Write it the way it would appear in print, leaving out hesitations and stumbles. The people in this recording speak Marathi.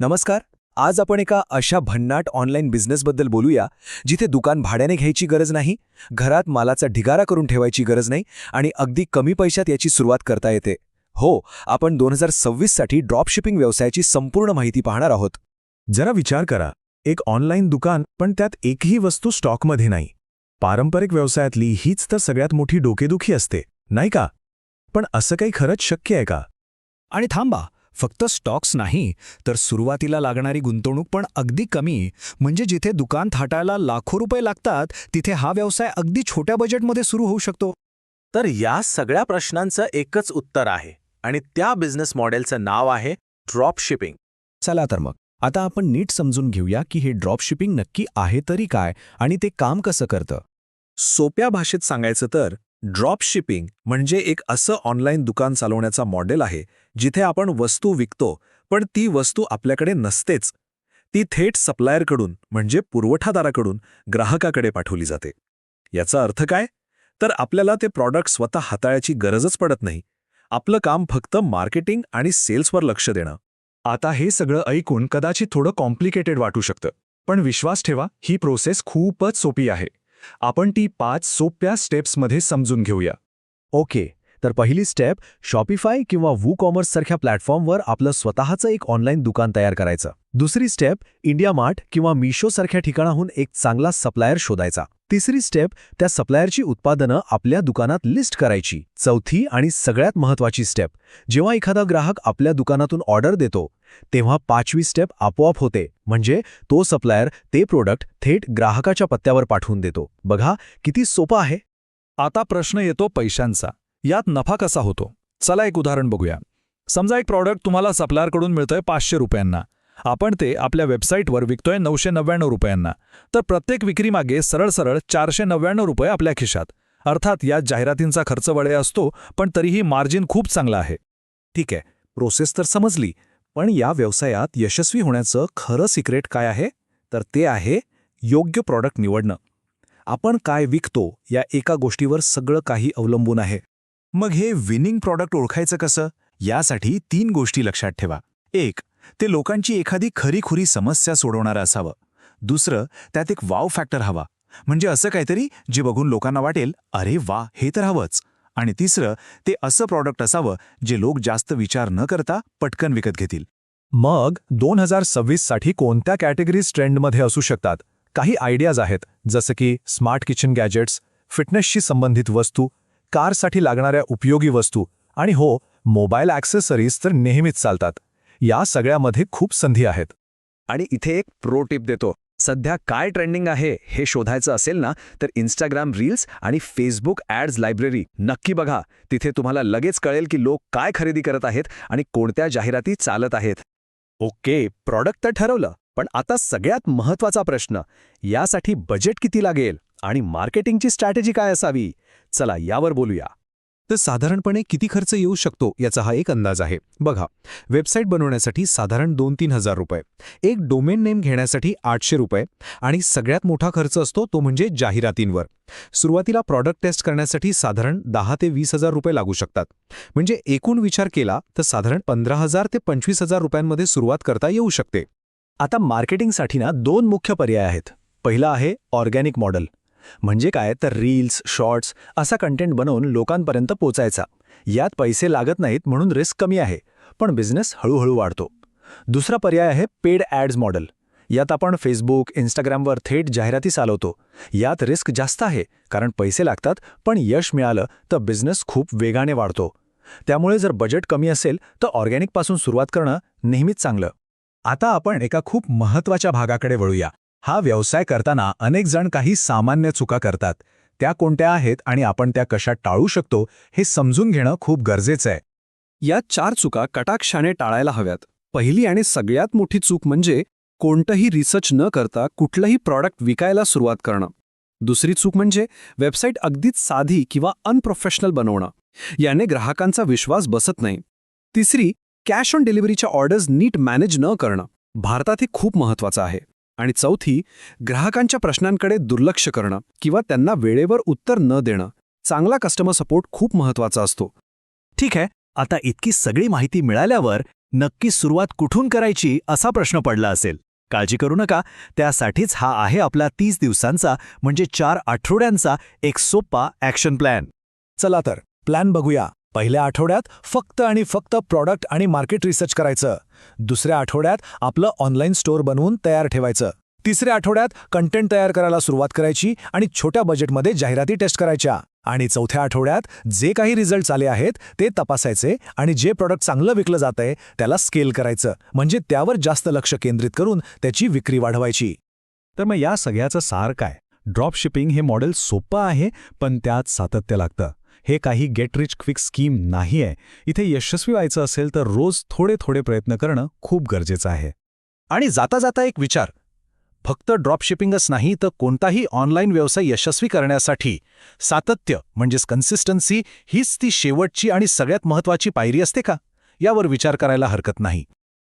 नमस्कार. आज आपण एका अशा भन्नाट ऑनलाईन बिझनेसबद्दल बोलूया जिथे दुकान भाड्याने घ्यायची गरज नाही, घरात मालाचा ढिगारा करून ठेवायची गरज नाही आणि अगदी कमी पैशात याची सुरुवात करता येते. हो, आपण 2026 साठी ड्रॉपशिपिंग व्यवसायाची संपूर्ण माहिती पाहणार आहोत. जरा विचार करा, एक ऑनलाईन दुकान पण त्यात एकही वस्तू स्टॉकमध्ये नाही. पारंपरिक व्यवसायातली हीच तर सगळ्यात मोठी डोकेदुखी असते, नाही का? पण असं काही खरंच शक्य आहे का? आणि थांबा, फक्त स्टॉक्स नाही तर सुरुवातीला लागणारी गुंतवणूक पण अगदी कमी. म्हणजे जिथे दुकान थाटायला लाखो रुपये लागतात तिथे हा व्यवसाय अगदी छोट्या बजेटमध्ये सुरू होऊ शकतो. तर या सगळ्या प्रश्नांचं एकच उत्तर आहे आणि त्या बिझनेस मॉडेलचं नाव आहे ड्रॉप शिपिंग. चला तर मग आता आपण नीट समजून घेऊया की हे ड्रॉपशिपिंग नक्की आहे तरी काय आणि ते काम कसं करतं. सोप्या भाषेत सांगायचं तर ड्रॉप शिपिंग म्हणजे एक असं ऑनलाईन दुकान चालवण्याचा मॉडेल आहे जिथे आपण वस्तू विकतो पण ती वस्तू आपल्याकडे नसतेच. ती थेट सप्लायरकडून म्हणजे पुरवठादाराकडून ग्राहकाकडे पाठवली जाते. याचा अर्थ काय? तर आपल्याला ते प्रॉडक्ट स्वतः हाताळायची गरजच पडत नाही. आपलं काम फक्त मार्केटिंग आणि सेल्सवर लक्ष देणं. आता हे सगळं ऐकून कदाचित थोडं कॉम्प्लिकेटेड वाटू शकतं, पण विश्वास ठेवा, ही प्रोसेस खूपच सोपी आहे. आपण ती 5 सोप्या स्टेप्समध्ये समजून घेऊया. ओके, तर पहिली स्टेप, शॉपिफाय किंवा वूकॉमर्स सारख्या प्लॅटफॉर्मवर आपलं स्वतःचं एक ऑनलाईन दुकान तयार करायचं. दुसरी स्टेप, इंडिया मार्ट किंवा मिशो सारख्या ठिकाणाहून एक चांगला सप्लायर शोधायचा. तिसरी स्टेप, त्या सप्लायरची उत्पादनं आपल्या दुकानात लिस्ट करायची. चौथी आणि सगळ्यात महत्त्वाची स्टेप, जेव्हा एखादा ग्राहक आपल्या दुकानातून ऑर्डर देतो तेव्हा 5वी स्टेप आपोआप होते, म्हणजे तो सप्लायर ते प्रोडक्ट थेट ग्राहकाच्या पत्त्यावर पाठवून देतो. बघा किती सोपं आहे. आता प्रश्न येतो पैशांचा. यात नफा कसा होतो? चला एक उदाहरण बघूया. समजा एक प्रॉडक्ट तुम्हाला सप्लायरकडून मिळतोय 500 रुपयांना. आपण ते आपल्या वेबसाईटवर विकतोय 999 रुपयांना. तर प्रत्येक विक्रीमागे सरळ 499 रुपये आपल्या खिशात. अर्थात यात जाहिरातींचा खर्च वडे असतो, पण तरीही मार्जिन खूप चांगला आहे. ठीक आहे, प्रोसेस तर समजली, पण या व्यवसायात यशस्वी होण्याचं खरं सिक्रेट काय आहे? तर ते आहे योग्य प्रॉडक्ट निवडणं. आपण काय विकतो या एका गोष्टीवर सगळं काही अवलंबून आहे. मग हे विनिंग प्रॉडक्ट ओळखायचं कसं? यासाठी 3 गोष्टी लक्षात ठेवा. 1. ते लोकांची एखादी खरीखुरी समस्या सोडवणारं असावं. दुसरं, त्यात एक वाव फॅक्टर हवा, म्हणजे असं काहीतरी जे बघून लोकांना वाटेल, अरे वा, हे तर हवंच. आणि तिसरं, ते असं प्रॉडक्ट असावं जे लोक जास्त विचार न करता पटकन विकत घेतील. मग 2026 साठी कोणत्या कॅटेगरीज ट्रेंडमध्ये असू शकतात? काही आयडियाज आहेत, जसं की स्मार्ट किचन गॅजेट्स, फिटनेसशी संबंधित वस्तू, कारसाठी लागणाऱ्या उपयोगी वस्तू आणि हो, मोबाईल ॲक्सेसरीज तर नेहमीच चालतात. या सगळ्यामध्ये खूप संधी आहेत. आणि इथे एक प्रो टिप देतो. सध्या काय ट्रेंडिंग आहे हे शोधायचं असेल ना, तर इंस्टाग्राम रील्स आणि फेसबुक ॲड्स लायब्ररी नक्की बघा. तिथे तुम्हाला लगेच कळेल की लोक काय खरेदी करत आहेत आणि कोणत्या जाहिराती चालत आहेत. ओके, प्रॉडक्ट तर ठरवलं, पण आता सगळ्यात महत्त्वाचा प्रश्न, यासाठी बजेट किती लागेल आणि मार्केटिंगची स्ट्रॅटेजी काय असावी? चला यावर बोलूया. तर साधारणपणे किती खर्च येऊ शकतो याचा हा एक अंदाज आहे. बघा, वेबसाईट बनवण्यासाठी साधारण 2-3 हजार रुपये, एक डोमेन नेम घेण्यासाठी 800 रुपये आणि सगळ्यात मोठा खर्च असतो तो म्हणजे जाहिरातींवर. सुरुवातीला प्रॉडक्ट टेस्ट करण्यासाठी साधारण 10 ते 20 हजार रुपये लागू शकतात. म्हणजे एकूण विचार केला तर साधारण 15,000 ते 25,000 रुपयांमध्ये सुरुवात करता येऊ शकते. आता मार्केटिंगसाठी 2 मुख्य पर्याय आहेत. पहिला आहे ऑर्गॅनिक मॉडेल. म्हणजे काय तर रील्स, शॉर्ट्स असा कंटेंट बनवून लोकांपर्यंत पोचायचा. यात पैसे लागत नाहीत म्हणून रिस्क कमी आहे, पण बिझनेस हळूहळू वाढतो. दुसरा पर्याय आहे पेड ॲड्स मॉडेल. यात आपण फेसबुक, इंस्टाग्रामवर थेट जाहिराती चालवतो. यात रिस्क जास्त आहे कारण पैसे लागतात, पण यश मिळालं तर बिझनेस खूप वेगाने वाढतो. त्यामुळे जर बजेट कमी असेल तर ऑर्गॅनिकपासून सुरुवात करणं नेहमीच चांगलं. आता आपण एका खूप महत्त्वाच्या भागाकडे वळूया. हा व्यवसाय करताना अनेक जण काही सामान्य चुका करतात. त्या कोणत्या आहेत आणि आपण त्या कशा टाळू शकतो हे समजून घेणं खूप गरजेचं आहे. या 4 चुका कटाक्षाने टाळायला हव्यात. पहिली आणि सगळ्यात मोठी चूक म्हणजे कोणतंही रिसर्च न करता कुठलंही प्रॉडक्ट विकायला सुरुवात करणं. दुसरी चूक म्हणजे वेबसाईट अगदीच साधी किंवा अनप्रोफेशनल बनवणं. याने ग्राहकांचा विश्वास बसत नाही. तिसरी, कॅश ऑन डिलिव्हरीच्या ऑर्डर्स नीट मॅनेज न करणं. भारतात हे खूप महत्त्वाचं आहे. आणि चौथी, ग्राहकांच्या प्रश्नांकडे दुर्लक्ष करणं किंवा त्यांना वेळेवर उत्तर न देणं. चांगला कस्टमर सपोर्ट खूप महत्त्वाचा असतो. ठीक आहे, आता इतकी सगळी माहिती मिळाल्यावर नक्की सुरुवात कुठून करायची असा प्रश्न पडला असेल. काळजी करू नका, त्यासाठीच हा आहे आपला 30 दिवसांचा म्हणजे 4 आठवड्यांचा एक सोपा ॲक्शन प्लॅन. चला तर प्लॅन बघूया. पहिल्या आठवड्यात फक्त आणि फक्त प्रॉडक्ट आणि मार्केट रिसर्च करायचं. दुसऱ्या आठवड्यात आपलं ऑनलाईन स्टोअर बनवून तयार ठेवायचं. तिसऱ्या आठवड्यात कंटेंट तयार करायला सुरुवात करायची आणि छोट्या बजेटमध्ये जाहिराती टेस्ट करायच्या. आणि चौथ्या आठवड्यात जे काही रिझल्ट्स आले आहेत ते तपासायचे आणि जे प्रॉडक्ट चांगलं विकलं जातंय त्याला स्केल करायचं, म्हणजे त्यावर जास्त लक्ष केंद्रित करून त्याची विक्री वाढवायची. तर मग या सगळ्याचं सार काय? ड्रॉप शिपिंग हे मॉडेल सोपं आहे, पण त्यात सातत्य लागतं. हे काही गेट रिच क्विक स्कीम नाही आहे. इथे यशस्वी व्हायचं असेल तर रोज थोडे थोडे प्रयत्न करणं खूप गरजेचं आहे. आणि जाता जाता एक विचार, फक्त ड्रॉपशिपिंगच नाही तर कोणताही ऑनलाईन व्यवसाय यशस्वी करण्यासाठी सातत्य म्हणजेच कन्सिस्टन्सी हीच ती शेवटची आणि सगळ्यात महत्त्वाची पायरी असते का? यावर विचार करायला हरकत नाही.